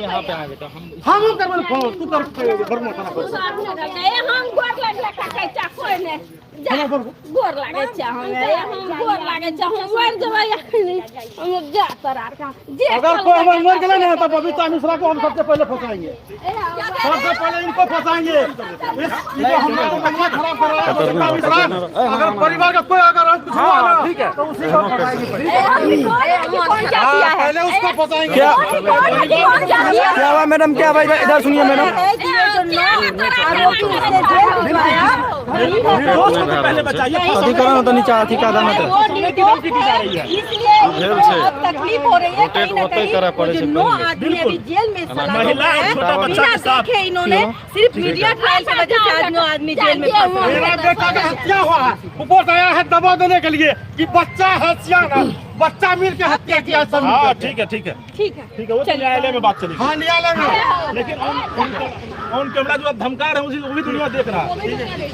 यहाँ पे आ गए तो गोर लागे अगर कोई हमारे मर गए ना तो बबीता मिश्रा को हम सबसे पहले फंसाएंगे, सबसे पहले इनको फंसाएंगे। इनको हम लोग महिला खराब कर रहा है बबीता मिश्रा। अगर परिवार का कोई अगर कुछ हुआ ना ठीक है तो उसी को फंसाएंगे। पहले उसको फंसाएंगे। क्या हुआ मैडम, क्या भाई इधर सुनिए मैडम। पहले बचाइए अभी करो ना तो नीचे आती का दाना तो तकलीफ हो रही है कहीं ना कहीं। जो 9 आदमी अभी जेल में महिला छोटा बच्चा के साथ इन्होंने सिर्फ मीडिया ट्रायल की वजह से आज 9 आदमी जेल में फंसे। मेरा बेटा का हत्या हुआ है, रिपोर्ट आया है दबा देने के लिए कि बच्चा हत्या बच्चा मिल के हत्या किया सब। हाँ ठीक है ठीक है ठीक है ठीक है, वो न्यायालय में बात चलेगी। हाँ न्यायालय में, लेकिन ऑन कैमरा जो आप धमका रहे हैं उसी वो भी दुनिया देख रहा है,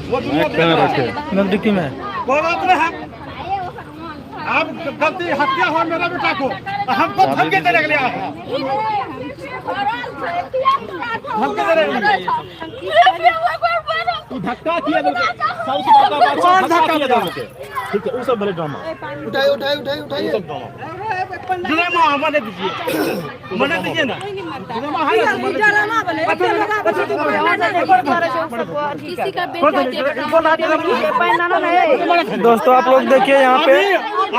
वो दुनिया देख रहा है। नजदीकी में कोई बात नहीं है, आप गलती हत्या हुआ मेरा बेटा को हमको धमकी देने के लिए आया है। धमकी देने के लिए धक्का किया कौन धक्का किया? ठीक है, वो सब बड़े ड्रामा उठाइए ड्रामा मने दीजिए ना ड्रामा है दोस्तों आप लोग देखिए यहाँ पे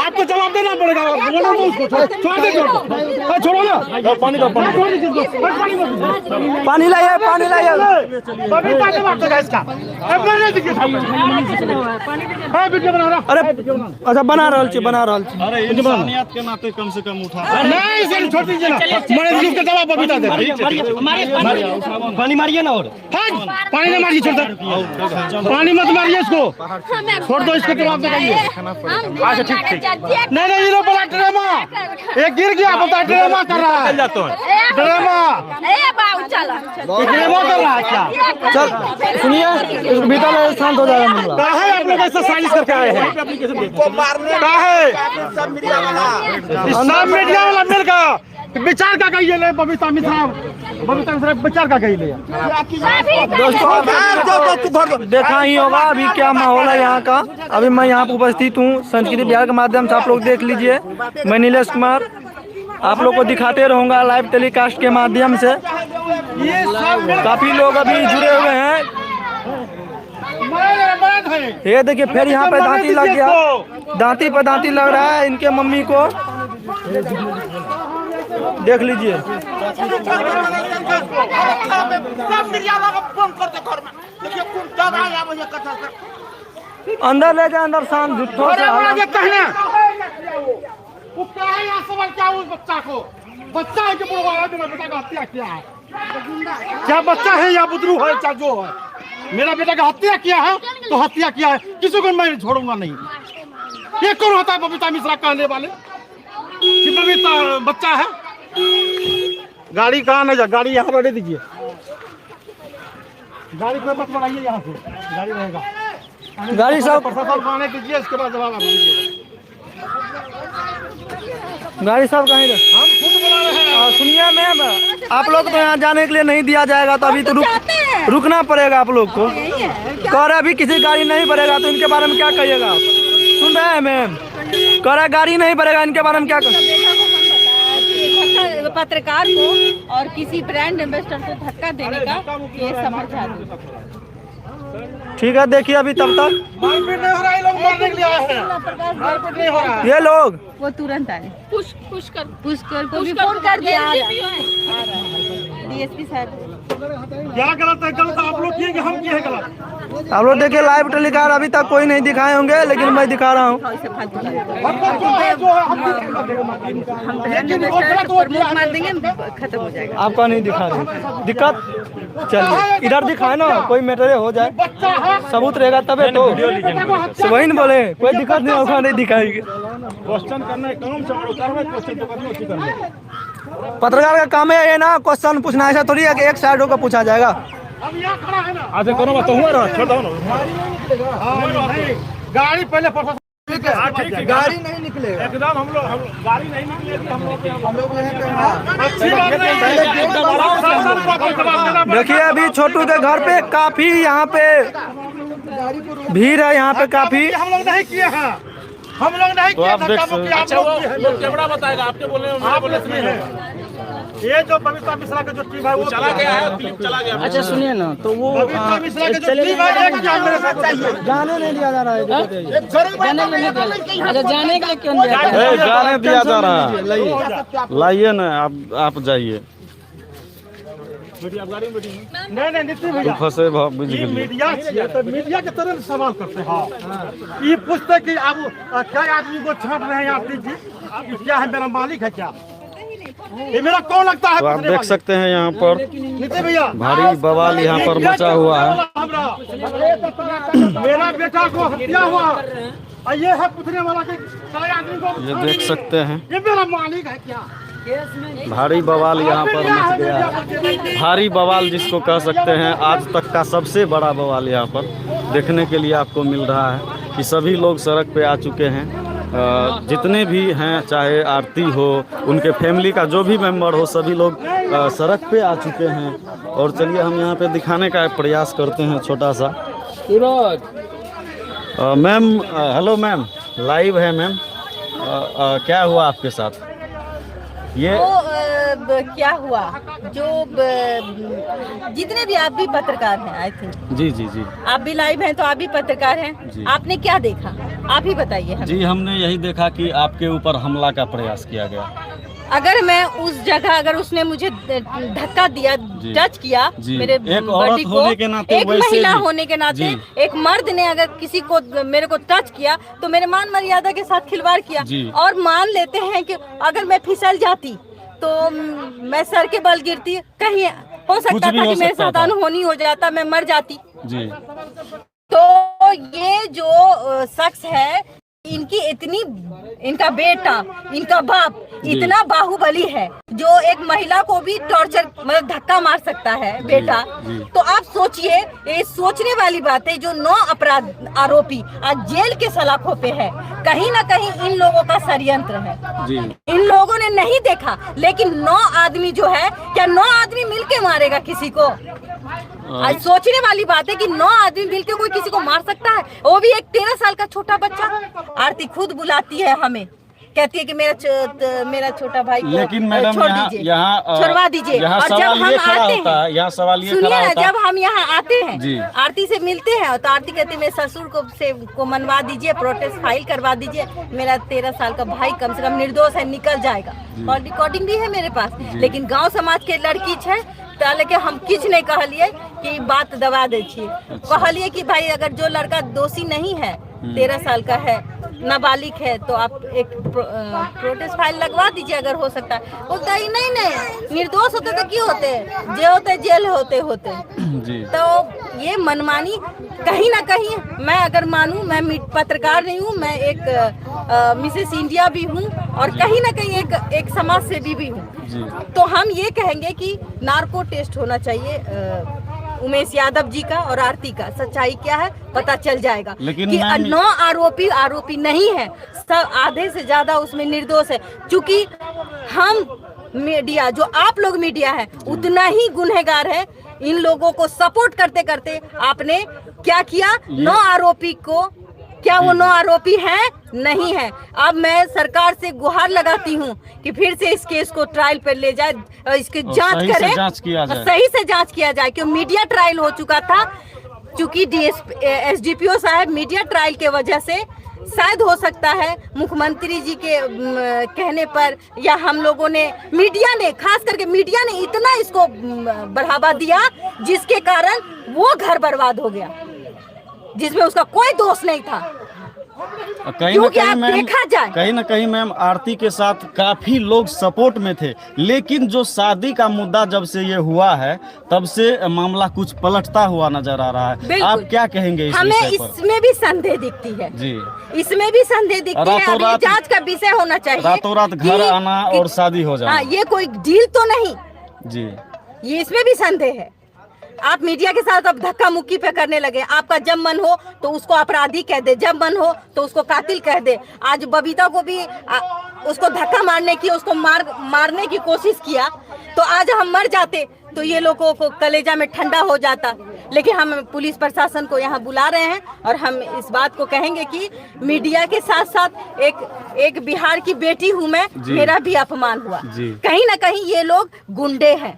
आपको जवाब देना पड़ेगा। छोड़ो ना, पानी दो पानी लाइए अरे अच्छा बना रहा अरे इंसानियत के नाते कम से कम उठा नहीं सर, छोड़ दीजिए ना, मैंने इसके जवाब बबीता दे पानी मारिए ना। और पानी नहीं मारिए, छोड़ दो पानी मत मारिए इसको, छोड़ दो इसको जवाब देंगे। अच्छा ठीक नहीं ये लोग बड़ा ड्रामा, एक गिर गया बता ड्रामा कर रहा है, ड्रामा कर रहा है क्या? चल सुनिए बीता में शांत हो जाएगा मामला। क्या है आप लोग ऐसा साजिश करके आए हैं? क्या है सब मीडिया वाला मिलकर विचार का कहिए ले बबीता मिश्रा विचार का कहिए। दोस्तों देखा ही होगा अभी क्या माहौल है यहाँ का। अभी मैं यहाँ पर उपस्थित हूँ संस्कृति बिहार के माध्यम से, आप लोग देख लीजिए। मैं नीलेश कुमार आप लोग को दिखाते रहूँगा लाइव टेलीकास्ट के माध्यम से। काफी लोग अभी जुड़े हुए हैं। ये देखिए फिर यहाँ पे दांती लग गया, दांती पे दांती लग रहा है इनके मम्मी को, देख लीजिए। अंदर ले जाए, अंदर शाम झूठो से बच्चा है कि बेटा का हत्या किया है? क्या बच्चा है या बुद्धरू है क्या जो है? मेरा बेटा का हत्या किया है तो हत्या किया है, किसी को मैं छोड़ूंगा नहीं। ये कौन होता है बबीता मिश्रा कहने वाले कि बबीता बच्चा है? गाड़ी कहाँ नहीं जा, गाड़ी यहाँ बढ़े दीजिए, गाड़ी को मत बढ़ाइए, यहाँ से गाड़ी रहेगा। गाड़ी सब प्रशासन को आने दीजिए, इसके बाद जवाब आप दीजिए। गाड़ी सब कहीं हम खुद बुला रहे हैं। सुनिए मैम, आप लोग तो यहाँ जाने के लिए नहीं दिया जाएगा तो अभी तो रुकना पड़ेगा आप लोग को। कह रहे अभी किसी गाड़ी नहीं बढ़ेगा तो इनके बारे में क्या कहिएगा आप? सुन रहे हैं मैम, कह रहे गाड़ी नहीं बढ़ेगा, इनके बारे में क्या पत्रकार को और किसी ब्रांड एम्बेसडर को धक्का देने का ये समझा दो। ठीक है देखिए अभी तब तक मारपीट नहीं हो रहा है, लोग मारने के लिए आए हैं, मारपीट नहीं हो रहा है। ये लोग वो तुरंत आए, पुश कर को भी फोन कर दिया डीएसपी साहब। क्या गलत है? गलत आप लोग किए कि हम किए हैं गलत? आप लोग देखिए लाइव टेलीकास्ट अभी तक कोई नहीं दिखाए होंगे, लेकिन मैं दिखा रहा हूँ। खत्म हो जाएगा, आपका नहीं दिखा रहे दिक्कत। चलिए इधर दिखाए ना, कोई मैटर हो जाए सबूत रहेगा तबे तो वही न बोले, कोई दिक्कत नहीं होगा, नहीं दिखाएंगे। क्वेश्चन करना है काम से, क्वेश्चन तो करना उसी करना। पत्रकार का काम है ये ना, क्वेश्चन पूछना, ऐसा थोड़ी है कि एक साइड होकर पूछा जाएगा। अब यहाँ खड़ा है ना। अच्छा कोनो बात हुआ रहा छोड़ दो ना गाड़ी पहले गाड़ी नहीं निकलेगा एकदम हम लोग गाड़ी नहीं निकलेगी हम लोग देखिए अभी छोटू के घर पे काफी यहाँ पे भीड़ है, यहाँ पे काफी हम लोग नहीं किए हैं, हम लोग नहीं किए कैमरा बताएगा आपके बोलने में ये जो बबीता मिश्रा का जो टीम है वो चला गया है, क्लिप चला गया। अच्छा सुनिए ना, तो वो बबीता मिश्रा का जो टीम है एक जान मेरे साथ चाहिए। जाने नहीं दिया जा रहा है। अच्छा जाने के लिए क्यों नहीं दिया? जाने दिया जा रहा है, लाइए ना आप जाइए। नहीं नीति भैया फंसे बुझ ये गए। मीडिया छियै तो मीडिया के तरह सवाल करते हैं। ये पूछते कि अब क्या आदमी को छांट रहे हैं आप जी, क्या है मेरा मालिक है क्या, ये मेरा कौन लगता है? तो आप देख सकते हैं यहाँ पर नीति भैया भारी बवाल यहाँ पर मचा हुआ है। मेरा बेटा को हत्या हुआ और ये है पूछने वाला कि क्या आदमी को, ये देख सकते हैं ये मेरा मालिक है क्या? भारी बवाल यहाँ पर मच गया है। भारी बवाल जिसको कह सकते हैं, आज तक का सबसे बड़ा बवाल यहाँ पर देखने के लिए आपको मिल रहा है कि सभी लोग सड़क पे आ चुके हैं। जितने भी हैं, चाहे आरती हो, उनके फैमिली का जो भी मेंबर हो, सभी लोग सड़क पे आ चुके हैं। और चलिए हम यहाँ पे दिखाने का प्रयास करते हैं छोटा सा। मैम हेलो मैम, लाइव है मैम। क्या हुआ आपके साथ? ये क्या हुआ जो जितने भी आप भी पत्रकार हैं, आई थिंक जी जी जी आप भी लाइव हैं तो आप भी पत्रकार हैं, आपने क्या देखा आप ही बताइए हमें। जी, हमने यही देखा कि आपके ऊपर हमला का प्रयास किया गया। अगर मैं उस जगह, अगर उसने मुझे धक्का दिया, टच किया मेरे एक औरत बॉडी को, होने के नाते, एक वैसे महिला भी। होने के नाते, एक मर्द ने अगर किसी को मेरे को टच किया तो मेरे मान मर्यादा के साथ खिलवाड़ किया। और मान लेते हैं कि अगर मैं फिसल जाती तो मैं सर के बल गिरती, कहीं हो सकता था कि मेरे साथ अनहोनी हो जाता, मैं मर जाती जी। तो ये जो शख्स है, इनका बेटा, इनका बाप इतना बाहुबली है जो एक महिला को भी टॉर्चर, मतलब धक्का मार सकता है बेटा। तो आप सोचिए, ये सोचने वाली बात है। जो 9 अपराध आरोपी आज जेल के सलाखों पे है, कहीं ना कहीं इन लोगों का षड्यंत्र है। इन लोगों ने नहीं देखा, लेकिन 9 आदमी जो है, क्या 9 आदमी मिलके मारेगा किसी को? आज सोचने वाली बात है कि 9 आदमी मिलके कोई किसी को मार सकता है, वो भी एक 13 साल का छोटा बच्चा। आरती खुद बुलाती है हमें, कहती है कि मेरा छोटा भाई को लेकिन मैडम यहाँ छोड़वा दीजिए। और जब हम आते हैं, यहाँ सवाल ये सुनिए खड़ा ना, होता है, जब हम यहाँ आते हैं आरती से मिलते हैं तो आरती कहती है मेरे ससुर को मनवा दीजिए, प्रोटेस्ट फाइल करवा दीजिए, मेरा 13 साल का भाई कम से कम निर्दोष है, निकल जाएगा। और रिकॉर्डिंग भी है मेरे पास। लेकिन गाँव समाज के लड़की है, लेकिन हम किछ नहीं कहलिए कि बात दबा दे छिए। कहलिए कि भाई अगर जो लड़का दोषी नहीं है, 13 साल का है, नाबालिग है, तो आप एक प्रोटेस्ट फाइल लगवा दीजिए अगर हो सकता है। बोलता है नहीं निर्दोष होते तो क्यों होते, जे होते जेल होते तो ये मनमानी कहीं ना कहीं। मैं अगर मानूं, मैं पत्रकार नहीं हूं, मैं एक मिसेस इंडिया भी हूं और कहीं ना कहीं एक समाज सेवी भी हूं। तो हम ये कहेंगे कि नार्को टेस्ट होना चाहिए उमेश यादव जी का और आरती का। सच्चाई क्या है पता चल जाएगा। लेकिन कि 9 आरोपी नहीं है, सब आधे से ज्यादा उसमें निर्दोष है। क्योंकि हम मीडिया, जो आप लोग मीडिया है, उतना ही गुनहगार है। इन लोगों को सपोर्ट करते करते आपने क्या किया? 9 आरोपी को, क्या वो 9 आरोपी हैं? नहीं है। अब मैं सरकार से गुहार लगाती हूँ कि फिर से इस केस को ट्रायल पर ले जाए, इसकी जांच करें, सही से जांच किया जाए। क्यों मीडिया ट्रायल हो चुका था, क्योंकि SDPO साहब मीडिया ट्रायल के वजह से शायद हो सकता है मुख्यमंत्री जी के कहने पर, या हम लोगों ने, मीडिया ने, खास करके मीडिया ने इतना इसको बढ़ावा दिया जिसके कारण वो घर बर्बाद हो गया, जिसमें उसका कोई दोष नहीं था। कहीं ना कहीं मैम आरती के साथ काफी लोग सपोर्ट में थे, लेकिन जो शादी का मुद्दा जब से ये हुआ है तब से मामला कुछ पलटता हुआ नजर आ रहा है। आप क्या कहेंगे इस हमें विषय पर? इसमें भी संदेह दिखती है जी, इसमें भी संदेह दिखती है। अभी जांच का विषय होना चाहिए। रातों रात घर आना और शादी हो जाना, ये कोई डील तो नहीं जी, ये इसमें भी संदेह है। आप मीडिया के साथ अब धक्का मुक्की पे करने लगे। आपका जब मन हो तो उसको अपराधी कह दे, जब मन हो तो उसको कातिल कह दे। आज बबीता को भी उसको धक्का मारने की, उसको मारने की कोशिश किया, तो आज हम मर जाते तो ये लोगों को कलेजा में ठंडा हो जाता। लेकिन हम पुलिस प्रशासन को यहाँ बुला रहे हैं और हम इस बात को कहेंगे कि मीडिया के साथ साथ एक बिहार की बेटी हूँ मैं, मेरा भी अपमान हुआ। कहीं ना कहीं ये लोग गुंडे हैं,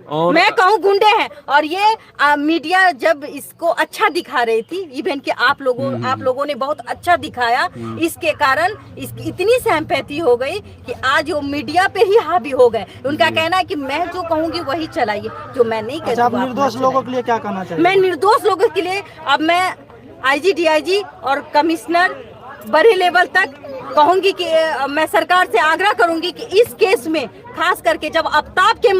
और मैं कहूँ गुंडे हैं। और ये मीडिया जब इसको अच्छा दिखा रही थी, इवन कि आप लोगों ने बहुत अच्छा दिखाया, इसके कारण इसकी इतनी सिंपैथी हो गई कि आज वो मीडिया पे ही हावी हो गए। उनका कहना है कि मैं जो कहूँगी वही चलाइए, जो मैं नहीं कहूँगी। आप निर्दोष लोगों के लिए क्या कहना चाहिए? मैं निर्दोष लोगों के लिए अब मैं IG DIG और कमिश्नर बड़े लेवल तक कहूंगी कि मैं सरकार से आग्रह करूंगी कि इस केस में खास करके जब आफ्ताब के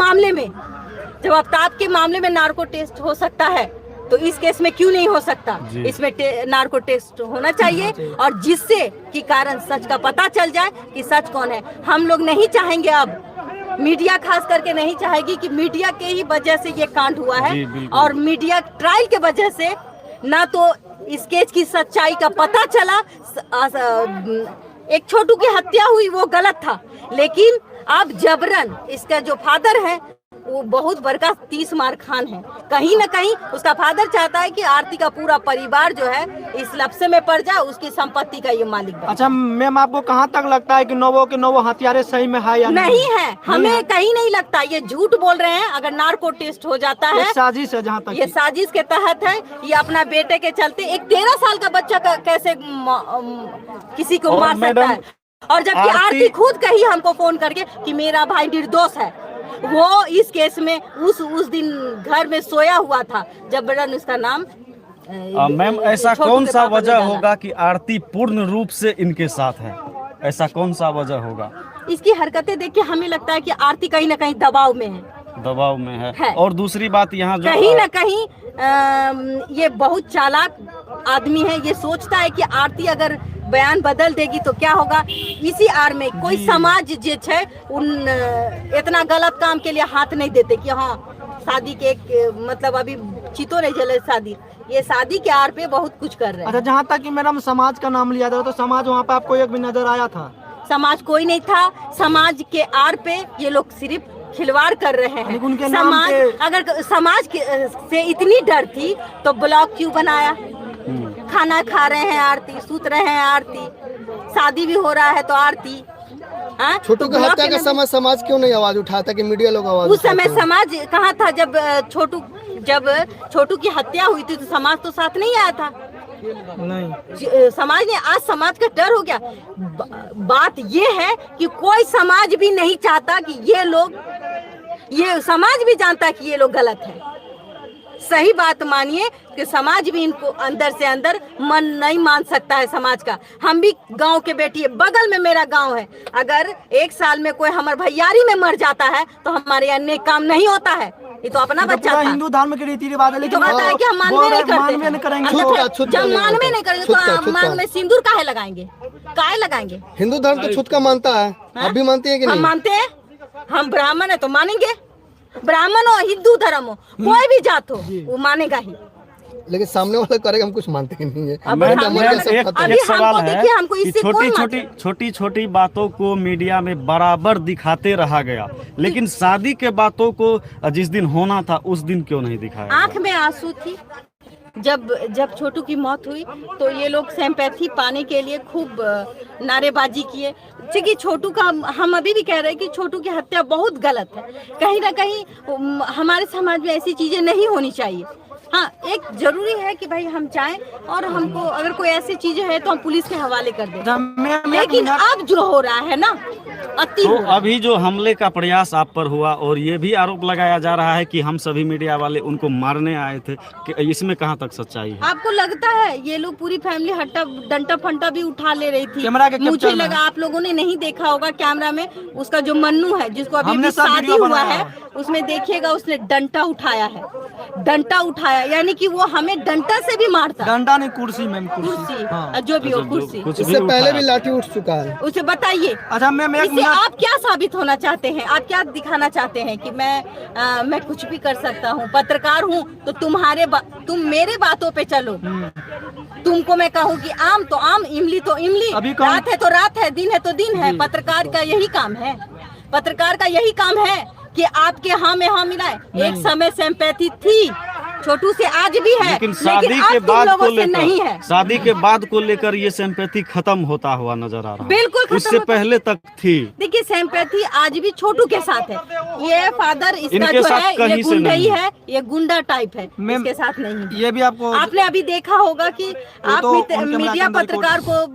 मामले में नार्को टेस्ट हो सकता है, तो इस केस में क्यों नहीं हो सकता? इसमें नार्को टेस्ट होना चाहिए और जिससे कि कारण सच का पता चल जाए कि सच कौन है। हम लोग नहीं चाहेंगे, अब मीडिया खास करके नहीं चाहेगी कि मीडिया के ही वजह से ये कांड हुआ है, और मीडिया ट्रायल के वजह से ना तो इस केस की सच्चाई का पता चला। एक छोटू की हत्या हुई वो गलत था, लेकिन अब जबरन इसका जो फादर है वो बहुत बड़का 30 मार खान है। कहीं ना कहीं उसका फादर चाहता है कि आरती का पूरा परिवार जो है इस लफ्ज़े में पड़ जाए, उसकी संपत्ति का ये मालिक बने। अच्छा मैम, आपको कहाँ तक लगता है कि नोवो के नोवो हथियारे सही में है या नहीं है? हमें कहीं नहीं लगता, ये झूठ बोल रहे हैं। अगर नार्को टेस्ट हो जाता है, साजिश है, जहाँ तक ये साजिश के तहत है। ये अपना बेटे के चलते एक 13 साल का बच्चा कैसे किसी को मार सकता है? और जबकि आरती खुद कही हमको फोन करके कि मेरा भाई निर्दोष है। वो इस केस में उस दिन घर में सोया हुआ था जबरन उसका नाम। मैम, ऐसा कौन सा वजह होगा कि आरती पूर्ण रूप से इनके साथ है? ऐसा कौन सा वजह होगा? इसकी हरकतें देख के हमें लगता है कि आरती कहीं ना कहीं दबाव में है। और दूसरी बात यहाँ जो कहीं ना कहीं ये बहुत चालाक आदमी है। ये सोचता है कि आरती अगर बयान बदल देगी तो क्या होगा। इसी आड़ में कोई समाज जो है उन इतना गलत काम के लिए हाथ नहीं देते कि हाँ शादी के मतलब अभी चितो नहीं जले शादी, ये शादी के आड़ पे बहुत कुछ कर रहे हैं। अच्छा, जहाँ तक कि मैडम समाज का नाम लिया था, तो समाज वहाँ पे आपको एक भी नजर आया था? समाज कोई नहीं था। समाज के आड़ पे ये लोग सिर्फ खिलवाड़ कर रहे हैं। समाज अगर समाज से इतनी डर थी तो ब्लॉग क्यों बनाया? खाना खा रहे हैं आरती, सूत रहे हैं आरती, शादी भी हो रहा है तो आरती। छोटू की हत्या का समय समाज क्यों नहीं आवाज उठाता कि मीडिया लोग आवाज? उस समय समाज कहाँ था? जब छोटू की हत्या हुई थी तो समाज तो साथ नहीं आया था। नहीं, समाज ने, आज समाज का डर हो गया। बात ये है कि कोई समाज भी नहीं चाहता कि ये समाज भी जानता है कि ये लोग गलत है। सही बात मानिए कि समाज भी इनको अंदर से अंदर मन नहीं मान सकता है समाज का। हम भी गांव के बेटी है, बगल में मेरा गांव है। अगर एक साल में कोई हमारे भैयारी में मर जाता है तो हमारे अन्य काम नहीं होता है। ये तो अपना बच्चा था। हिंदू धर्म के रीति रिवाज है, लेकिन तो कहता है कि हम मानवे नहीं करते। करेंगे जब मानवे नहीं करेंगे तो मांग में सिंदूर काहे लगाएंगे? हिंदू धर्म तो छूत का मानता है, आप भी मानती है कि नहीं? हम मानते हैं। हम ब्राह्मण है तो मानेंगे। ब्राह्मण हो, हिंदू धर्म हो, कोई भी जात हो, वो मानेगा ही। लेकिन सामने वाला करेगा, हम कुछ मानते ही नहीं है। एक सवाल है कि छोटी छोटी बातों को मीडिया में बराबर दिखाते रहा गया, लेकिन शादी के बातों को जिस दिन होना था उस दिन क्यों नहीं दिखाया? आंख में आंसू थी। जब छोटू की मौत हुई तो ये लोग सिंपैथी पाने के लिए खूब नारेबाजी किए। क्योंकि छोटू का, हम अभी भी कह रहे हैं कि छोटू की हत्या बहुत गलत है। कहीं ना कहीं हमारे समाज में ऐसी चीजें नहीं होनी चाहिए। हाँ, एक जरूरी है कि भाई हम चाहें और हमको अगर कोई ऐसी चीजें है तो हम पुलिस के हवाले कर दें। लेकिन अब जो हो रहा है ना, तो अभी जो हमले का प्रयास आप पर हुआ और ये भी आरोप लगाया जा रहा है कि हम सभी मीडिया वाले उनको मारने आए थे, कि इसमें कहाँ तक सच्चाई है? आपको लगता है ये लोग पूरी फैमिली डंटा फंटा भी उठा ले रही थी? मुझे लगा आप लोगों ने नहीं देखा होगा कैमरा में, उसका जो मन्नू है जिसको अभी शादी हुआ है, उसमें देखिएगा उसने डंटा उठाया है। डंडा उठाया, यानी कि वो हमें डंडा से भी मारता। डंडा नहीं, कुर्सी मैम, कुर्सी। कुर्सी जो भी हो, कुर्सी। कुछ इससे भी पहले उठाया। भी लाठी उठ चुका है। उसे बताइए, अच्छा मैम एक इससे मिनट, आप क्या साबित होना चाहते हैं? आप क्या दिखाना चाहते हैं कि मैं कुछ भी कर सकता हूँ, पत्रकार हूँ, तो तुम मेरे बातों पे चलो। तुमको मैं कहूँ कि आम तो आम, इमली तो इमली, अभी कौन- रात है तो रात है, दिन है तो दिन है। पत्रकार का यही काम है, पत्रकार का यही काम है कि आपके हाँ में हाँ मिलाए। एक समय सिंपैथी थी छोटू से, आज भी है, लेकिन शादी अब के तुम बाद लोगों को से नहीं है। लेकर, शादी के बाद को लेकर ये सिंपैथी खत्म होता हुआ नजर आ रहा है। बिल्कुल खत्म उससे होता- पहले तक थी। देखिए सिंपैथी आज भी छोटू के साथ है। ये फादर इसका इनके जो साथ है, ये कहीं से गुंडा ही नहीं। है, ये गुंडा टाइप है, मैम, इसके साथ नहीं है। ये भी आपको आपने अभी देखा होगा कि आप तो उनके मीडिया अंदर पत्रकार को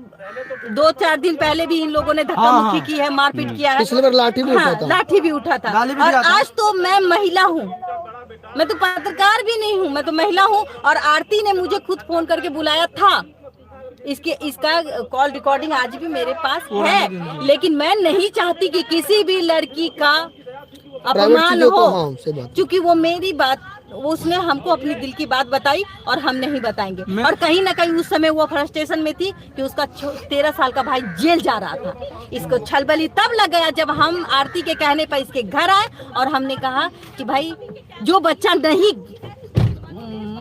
2-4 दिन पहले भी इन लोगों ने धक्का हाँ, मुक्की हाँ। की है, मारपीट किया है। पिछले बार लाठी भी उठा हाँ, था। लाठी भी उठा था। गाली भी और दिया था। आज तो मैं महिला हूँ, मैं तो पत्रकार भी नहीं हूँ, मैं तो महिला हूँ। और आरती ने मुझे खुद फोन करके बुलाया था। इसका कॉल रिकॉर्डिंग आज भी मेरे पास है, लेकिन मैं नहीं चाहती कि किसी भी लड़की का अपमान चीजों को, हो, हाँ, सही बात। क्योंकि वो मेरी बात, वो उसने हमको अपनी दिल की बात बताई और हम नहीं बताएंगे। और कहीं ना कहीं उस समय वो फ्रस्ट्रेशन में थी कि उसका 13 साल का भाई जेल जा रहा था। इसको छलबली तब लग गया जब हम आरती के कहने पर इसके घर आए और हमने कहा कि भाई जो बच्चा नहीं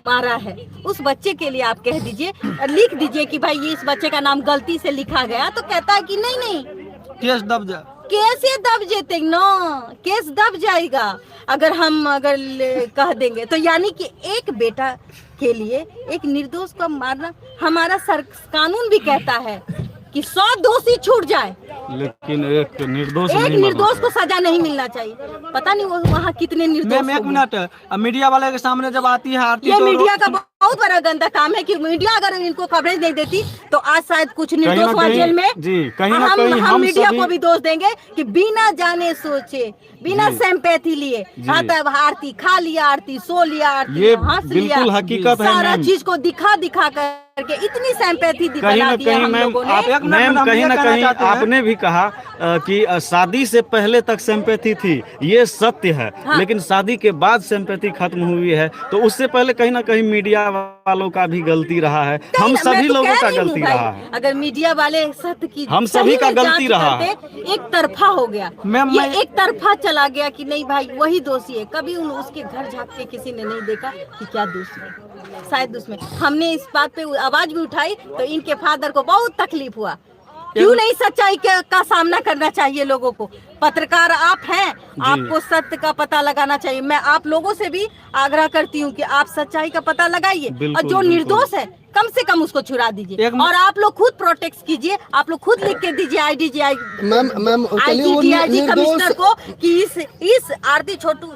मारा है उस बच्चे के लिए आप कह दीजिए, लिख दीजिए कि भाई ये इस बच्चे का नाम गलती से लिखा गया। तो कहता है कि नहीं केस दब जा, कैसे दब जेते न, केस दब जाएगा अगर कह देंगे तो। यानी कि एक बेटा के लिए एक निर्दोष को मारना, हमारा कानून भी कहता है कि 100 दोषी छूट जाए, लेकिन एक निर्दोष एक नहीं निर्दोष मारना को सजा नहीं मिलना चाहिए। पता नहीं वो वहाँ कितने निर्दोष मैम एक होंगे। मिनट, मीडिया वाले के सामने जब आती है आरती ये तो मीडिया का बहुत बड़ा गंदा काम है कि मीडिया अगर इनको कवरेज नहीं देती तो आज शायद कुछ कहीं निर्दोष ना हुआ कहीं- जेल में। जी, कहीं ना कहीं हम हम मीडिया सभी- को भी दोष देंगे कि बिना जाने सोचे, बिना सिंपैथी लिए, हाँ तब आरती खा लिया, आरती सो लिया, आरती ये हंस लिया, बिल्कुल हकीकत है सारा मैम। चीज को दिखा करके इतनी सिंपैथी कहीं बना ना दिया कहीं हम मैम लोगों ने। आप एक मिनट मैम हम कहीं ये ना कहना कहीं चाहते हैं। आपने भी कहा कि शादी से पहले तक सिंपैथी थी, ये सत्य है। हाँ। लेकिन शादी के बाद सिंपैथी खत्म हुई है, तो उससे पहले कहीं ना कहीं मीडिया वालों का भी गलती रहा है, हम मैं सभी तो लोगों कह का रही हूँ गलती भाई, रहा है। अगर मीडिया वाले सत्य की हम सही सभी का में गलती जांच रहा करते, एक तरफा हो गया। मैम, ये मैं- एक तरफा चला गया कि नहीं भाई वही दोषी है। कभी उसके घर झाँक के किसी ने नहीं देखा कि क्या दोषी है, शायद उसमें। हमने इस बात पे आवाज भी उठाई तो इनके फादर को बहुत तकलीफ हुआ। क्यों नहीं सच्चाई का सामना करना चाहिए लोगों को? पत्रकार आप हैं, आपको सत्य का पता लगाना चाहिए। मैं आप लोगों से भी आग्रह करती हूँ कि आप सच्चाई का पता लगाइए और बिल्कुल, जो बिल्कुल। निर्दोष है कम से कम उसको छुड़ा दीजिए। और आप लोग खुद प्रोटेक्ट कीजिए, आप लोग खुद लिख के दीजिए आईडीजीआई मैम चलिए वो IGDIG कमिश्नर निर्दोष को कि इस आरती छोटू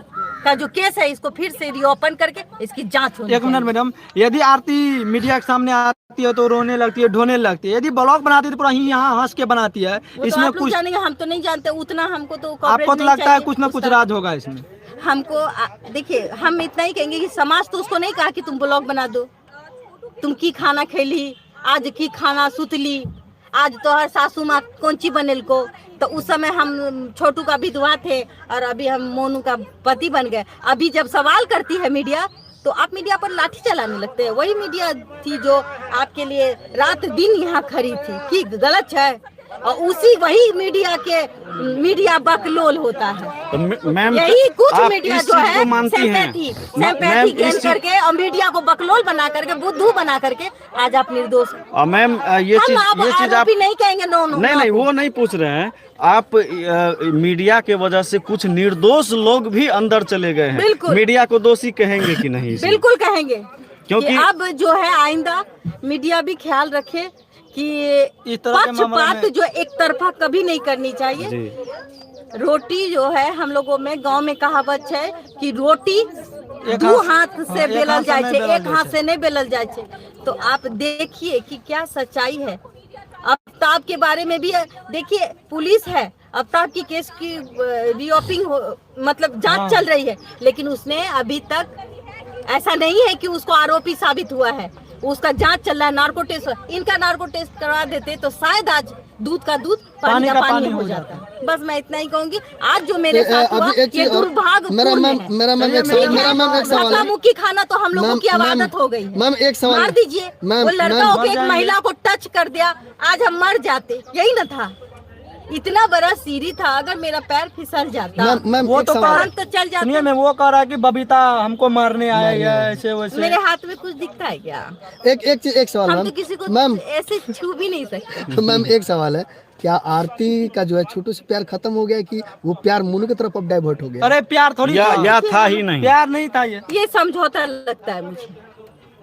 का जो केस है इसको फिर से रीओपन करके इसकी जांच होनी एक मिनट चाहिए। मैडम, यदि आरती मीडिया के सामने आती है तो रोने लगती है, ढोने लगती है। यदि ब्लॉग बनाती है तो पूरा ही यहाँ हंस के बनाती है। वो तो इसमें आप लोग कुछ जानेंगे, हम तो नहीं जानते उतना। हमको तो coverage आपको तो नहीं लगता है चाहिए कुछ ना कुछ उसका। राज होगा इसमें। हमको देखिए, हम इतना ही कहेंगे कि समाज तो उसको नहीं कहा कि तुम ब्लॉग बना दो, तुम की खाना खेली, आज की खाना सुतली, आज तो हर सासू माँ कौन ची बनेल को। तो उस समय हम छोटू का विधवा थे और अभी हम मोनू का पति बन गए। अभी जब सवाल करती है मीडिया तो आप मीडिया पर लाठी चलाने लगते हैं। वही मीडिया थी जो आपके लिए रात दिन यहाँ खड़ी थी, कि गलत है? और उसी वही मीडिया बकलोल होता है। तो मैम यही कुछ आप मीडिया इस जो चीज है को मानती हैं? सिंपैथी गेन करके और मीडिया को बकलोल बना करके, बुद्धू बना करके आज आप निर्दोष। मैम ये हम चीज आप आरोपी नहीं कहेंगे। नो नहीं वो नहीं पूछ रहे हैं। आप मीडिया के वजह से कुछ निर्दोष लोग भी अंदर चले गए हैं, बिल्कुल। मीडिया को दोषी कहेंगे कि नहीं इसमें? बिल्कुल कहेंगे, क्योंकि कि अब जो है आइंदा मीडिया भी ख्याल रखे कि इस तरह के मामले पक्षपात में- जो एक तरफा कभी नहीं करनी चाहिए। जी रोटी जो है हम लोगों में गांव में कहावत है कि रोटी एक दो हाथ- हाथ से हाँ, एक बेलल हाथ से जाए नहीं छे, बेलल एक जाए हाथ छे। से नहीं बेलल जाए छे। तो आप देखिए कि क्या सच्चाई है। आफ्ताब के बारे में भी देखिए, पुलिस है, आफ्ताब की केस की रीओपनिंग मतलब जांच चल रही है, लेकिन उसने अभी तक ऐसा नहीं है कि उसको आरोपी साबित हुआ है। उसका जांच चल रहा है, नार्को टेस्ट। इनका नार्को टेस्ट करवा देते तो शायद आज दूध का दूध, पानी का पानी हो जाता। बस मैं इतना ही कहूंगी। आज जो मेरे साथ हुआ अभी एक ये चीज और- दुर्भाग्य मेरा मैम एक सवाल है। मुखी खाना तो हम लोगों मैम, की आदत हो गई है। मैम एक सवाल मार दीजिए, मैम, वो लड़का मैम, होके एक महिला को टच कर दिया, आज हम मर जाते, यही ना था। इतना बड़ा सीढ़ी था, अगर मेरा पैर फिसल जाता मैम वो एक तो सवाल है। तो चल सुनिए जाता। मैं वो कह रहा है कि बबीता हमको मारने आया है ऐसे वैसे। मेरे हाथ में कुछ दिखता है क्या? एक सवाल हम मैम तो किसी को मैम ऐसे छू भी नहीं सकते। तो मैम एक सवाल है, क्या आरती का जो है छोटू से प्यार खत्म हो गया कि वो प्यार मोनू की तरफ अब डाइवर्ट हो गया? अरे प्यार थोड़ी या था ही नहीं। प्यार नहीं था ये समझौता लगता है मुझे,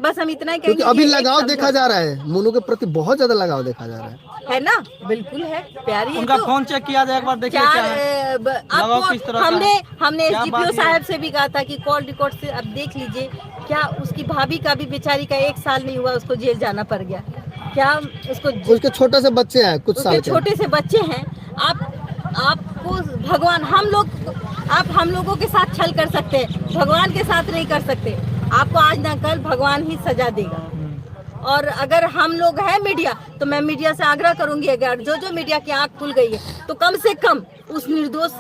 बस हम इतना ही क्योंकि कहेंगे अभी कि एक लगाव देखा समझौता जा रहा है, मोनू के प्रति बहुत ज्यादा लगाव देखा जा रहा है है ना, बिल्कुल है, प्यारी है। उनका तो फोन चेक किया जाए एक बार, देखिए क्या है। लगाव किस तरह का हमने है? हमने क्या एसडीपीओ बात है? साहब से भी कहा था कि कॉल रिकॉर्ड से अब देख लीजिए, क्या उसकी भाभी का भी बेचारी का 1 साल नहीं हुआ, उसको जेल जाना पड़ गया। क्या उसको उसके छोटे से बच्चे हैं, कुछ उसके साल के। छोटे से बच्चे हैं। आपको भगवान, हम लोगों के साथ छल कर सकते हैं, भगवान के साथ नहीं कर सकते। आपको आज ना कल भगवान ही सजा देगा। और अगर हम लोग हैं मीडिया, तो मैं मीडिया से आग्रह करूंगी, अगर जो मीडिया की आंख खुल गई है तो कम से कम उस निर्दोष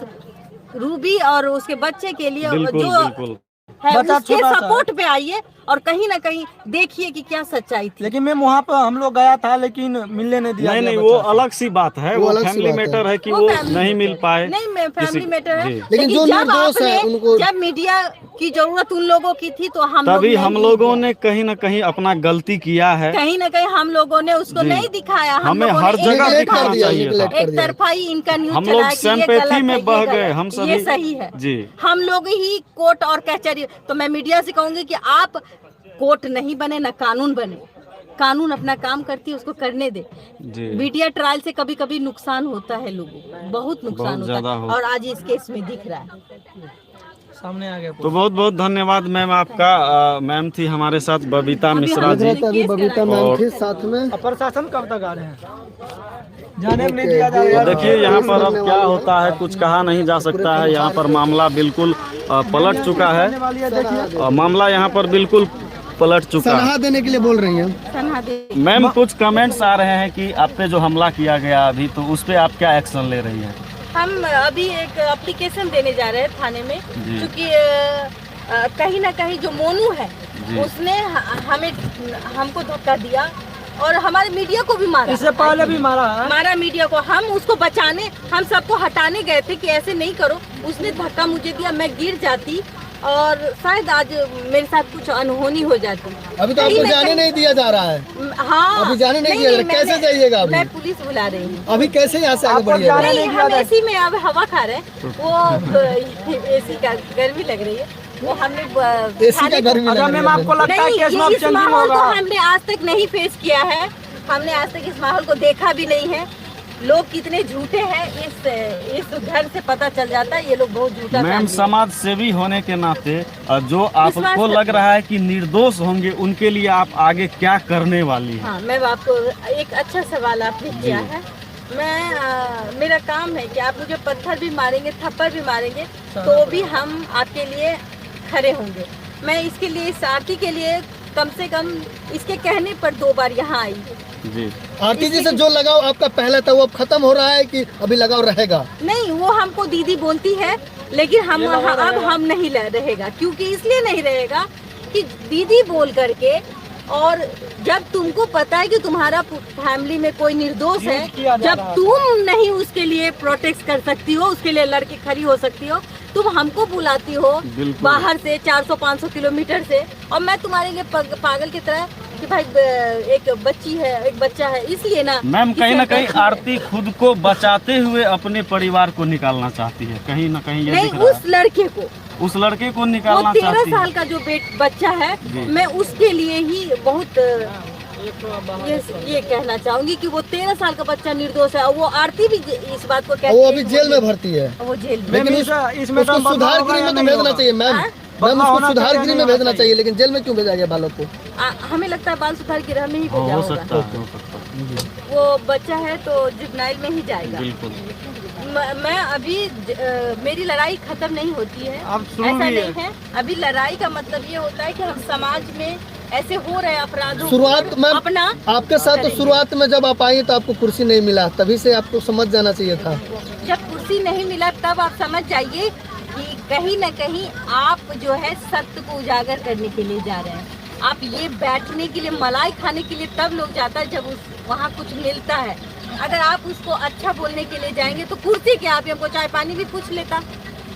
रूबी और उसके बच्चे के लिए बिल्कुल जो बिल्कुल है बच्चा उसके छोटा सा। सपोर्ट पे आइए और कहीं ना कहीं देखिए कि क्या सच्चाई थी। लेकिन मैम वहाँ पर हम लोग गया था लेकिन मिलने नहीं दिया नहीं गया नहीं, बच्चा वो से। अलग सी बात है, वो वो अलग सी फैमिली बात है। मैटर है कि वो वो family नहीं मिल matter पाए। है। नहीं, मैं फैमिली किसी- मैटर है। जी। लेकिन जो जब निर्दोष है, आपने- उनको- जब मीडिया की जरूरत उन लोगों की थी तो हम लोग तभी हम नहीं लोगों दिए। ने कहीं ना कहीं अपना गलती किया है। कहीं ना कहीं हम लोगों ने उसको जी। नहीं दिखाया। हम हमें लोगों हर ने जगह एक नेगलेक्ट कर दिखाना दिया, चाहिए था। नेगलेक्ट कर एक दिया। तरफा ही इनका न्यूज हम लोग चलाया कि ये sympathy गलत है, में ये बह गलत गए, है, हम सभी- ये सही है। जी। हम लोग ही कोर्ट और कचहरी, तो मैं मीडिया से कहूंगी कि आप कोर्ट नहीं बने ना कानून बने। कानून अपना काम करती है, उसको करने दे। जी। मीडिया ट्रायल से कभी कभी नुकसान होता है लोगों को, बहुत नुकसान बहुत होता ज्यादा है, होता और आज इस केस में दिख रहा है। सामने आ गया तो बहुत बहुत धन्यवाद मैम आपका। मैम थी हमारे साथ बबीता मिश्रा हम जी। देख रहे थे अभी बबीता मैम और- थी साथ में। अब प्रशासन कब तक आ रहे हैं? जाने में नहीं दिया जा रहा तो है। देखिए यहाँ पर अब क्या होता है कुछ कहा नहीं जा सकता है। यहाँ पर मामला बिल्कुल पलट चुका है। जाने वाली है, देखिए मामला यहाँ पर बिल्कुल पलट चुका है। सलाह देने के लिए बोल रही हैं। सलाह दे। मैम कुछ कमेंट्स आ रहे हैं कि आप पे जो हमला किया गया अभी, तो उस पे आप क्या एक्शन ले रही हैं? हम अभी एक एप्लीकेशन देने जा रहे हैं थाने में, जी। क्योंकि कहीं ना कहीं जो मोनू है जी। उसने हमको धक्का दिया और हमारे मीडिया को भी मारा। इससे पहले भी मारा है। मारा मीडिया को। हम उसको बचाने, हम सबको हटाने गए थे कि ऐसे नहीं करो। उसने धक्का मुझे दिया, मैं गिर जाती और शायद आज मेरे साथ कुछ अनहोनी हो जाती। अभी तो कहीं आपको ना जाने कहीं- नहीं दिया जा रहा है। हाँ, अभी जाने नहीं दिया जा रहा। कैसे जाइएगा अभी? मैं पुलिस बुला रही हूँ। अभी कैसे यहाँ से आगे आपको बढ़िएगा? जाने- नहीं, नहीं हम दिया एसी में अब हवा खा रहे हैं। वो एसी का गर्मी लग रही है, वो हमने एसी का गर्मी लग अगर रही मैम है। आपको लगता है नहीं, केस में ये अब इस चेंजिंग माहौल को होगा। हमने आज तक नहीं फेस किया है। हमने आज तक इस माहौल को देखा भी नहीं है। लोग कितने झूठे हैं, इस घर से पता चल जाता है। ये लोग बहुत झूठा मैम काम किए। समाज सेवी होने के नाते जो आपको विश्वास- लग रहा है कि निर्दोष होंगे, उनके लिए आप आगे क्या करने वाली हैं? हाँ, मैं आपको एक अच्छा सवाल आपने किया है। मैं मेरा काम है कि आप मुझे पत्थर भी मारेंगे, थप्पड़ भी मारेंगे, तो भी हम आपके लिए खड़े होंगे। मैं इसके लिए, इस आरती के लिए कम से कम इसके कहने पर 2 बार यहाँ आई। जी। आरती जी से जो लगाव आपका पहले था वो अब खत्म हो रहा है कि अभी लगाव रहेगा? नहीं, वो हमको दीदी बोलती है, लेकिन अब हम नहीं रहेगा। क्योंकि इसलिए नहीं रहेगा कि दीदी बोल करके, और जब तुमको पता है कि तुम्हारा फैमिली में कोई निर्दोष है, किया जा जब रहा है। तुम नहीं उसके लिए प्रोटेक्ट कर सकती हो, उसके लिए लड़के खड़ी हो सकती हो, तुम हमको बुलाती हो बिल्कुल। बाहर से 400-500 किलोमीटर से, और मैं तुम्हारे लिए पागल की तरह कि भाई एक बच्ची है, एक बच्चा है, इसलिए ना। मैम कहीं ना कहीं बच्ची है। आरती खुद को बचाते हुए अपने परिवार को निकालना चाहती है, कहीं ना कहीं ये नहीं, दिख रहा उस लड़के को, है। उस लड़के को वो निकालना 13 चाहती साल है। का जो बच्चा है, जी। मैं उसके लिए ही बहुत ये कहना चाहूंगी कि वो 13 साल का बच्चा निर्दोष है। और वो आरती भी इस बात को कहती है। वो अभी जेल में भर्ती है। वो जेल में। लेकिन इसमें उसको तो सुधार बदलाव गृह में होगा तो या भेजना नहीं चाहिए मैम। हाँ? मैम बदलाव उसको होना सुधार चाहिए, गृह में नहीं भेजना होना चाहिए, लेकिन जेल में क्यों भेजा गया बालक को? हमें लगता है बाल सुधार गृह में ही भेजा हो होगा। सकता है, हो सकता है। वो बच्चा है तो जुवेनाइल में ही जाएगा। बिल्कुल। मैं अभी मेरी लड़ाई खत्म नहीं होती है, अब शुरू ऐसा ही है। नहीं है। अभी लड़ाई का मतलब ये होता है कि हम समाज में ऐसे हो रहे अपराधों शुरुआत को में अपना आपके साथ तो करेंगे। शुरुआत में जब आप आई तो आपको कुर्सी नहीं मिला, तभी से आपको समझ जाना चाहिए था। जब कुर्सी नहीं मिला तब आप समझ जाइए कि कहीं न कहीं आप जो है सत्य को उजागर करने के लिए जा रहे हैं। आप ये बैठने के लिए, मलाई खाने के लिए तब लोग जाता है जब वहाँ कुछ मिलता है। अगर आप उसको अच्छा बोलने के लिए जाएंगे तो कुर्सी क्या, आप हमको चाय पानी भी पूछ लेता।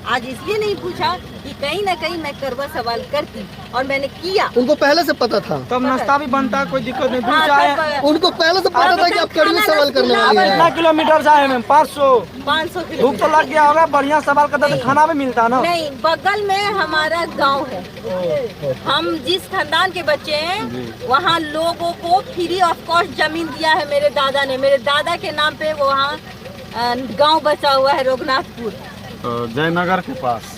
आज इसलिए नहीं पूछा कि कहीं ना कहीं मैं कड़वा सवाल करती और मैंने किया। उनको पहले से पता था, तब नाश्ता भी बनता है, कोई दिक्कत नहीं। हाँ, चाहे उनको पहले से पता था कि आप कड़वी सवाल करने वाले हैं। कितना किलोमीटर से आए मैम? 500 500 भूख किलोमीटर। तो लग गया होगा, बढ़िया सवाल करता तो खाना भी मिलता ना। नहीं, बगल में हमारा गांव है। हम जिस खानदान के बच्चे हैं वहाँ लोगों को फ्री ऑफ कॉस्ट जमीन दिया है मेरे दादा ने। मेरे दादा के नाम पे वहाँ गांव बसा हुआ है रघुनाथपुर, जयनगर के पास।